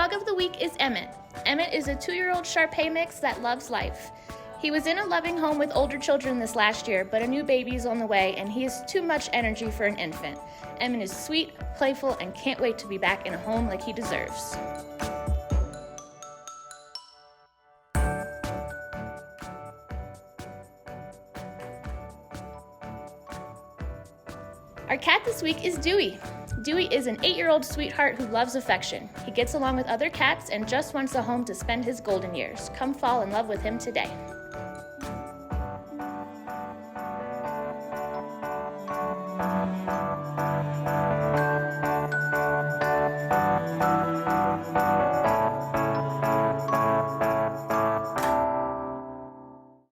dog of the week is Emmett. Emmett is a 2-year-old Shar-Pei mix that loves life. He was in a loving home with older children this last year, but a new baby is on the way and he has too much energy for an infant. Emmett is sweet, playful, and can't wait to be back in a home like he deserves. Our cat this week is Dewey. Dewey is an 8-year-old sweetheart who loves affection. He gets along with other cats and just wants a home to spend his golden years. Come fall in love with him today.